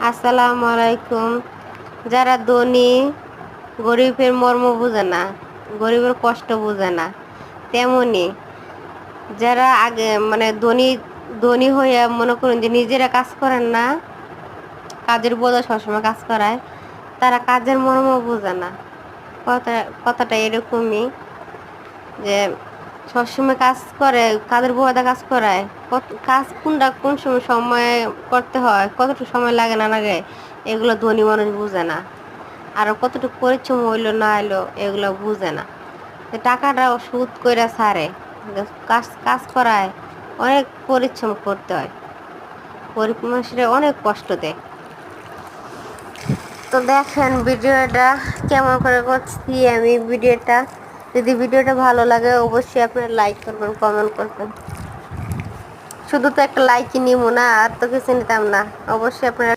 আসসালামু আলাইকুম। যারা ধনী গরিবের মর্ম বোঝে না, গরিবের কষ্ট বোঝে না, তেমনি যারা আগে মানে ধনী ধনী হয়ে মনে করুন যে নিজেরা কাজ করেন না, কাজের বোঝা সবসময় কাজ করায়, তারা কাজের মর্ম বোঝে না। কথা কথাটা এরকমই যে সবসময় কাজ করে, কাজের বোঝা কাজ করায়, কত কাজ কোনটা কোন সময় করতে হয়, কতটুকু সময় লাগে না লাগে, এগুলো ধনী মানুষ বুঝে না। আর কতটুকু পরিশ্রম হইলো না হইলো এগুলো বুঝে না। টাকাটাও সুদ কইরা ছাড়ে, কাজ কাজ করায় অনেক পরিশ্রম করতে হয়, গরিব মানুষের অনেক কষ্ট দেয়। তো দেখেন ভিডিওটা কেমন করে করছি আমি ভিডিওটা। যদি ভিডিওটা ভালো লাগে অবশ্যই আপনারা লাইক করবেন, কমেন্ট করবেন। শুধু তো একটা লাইকই নিব না, আর তো কিছু নিতাম না। অবশ্যই আপনারা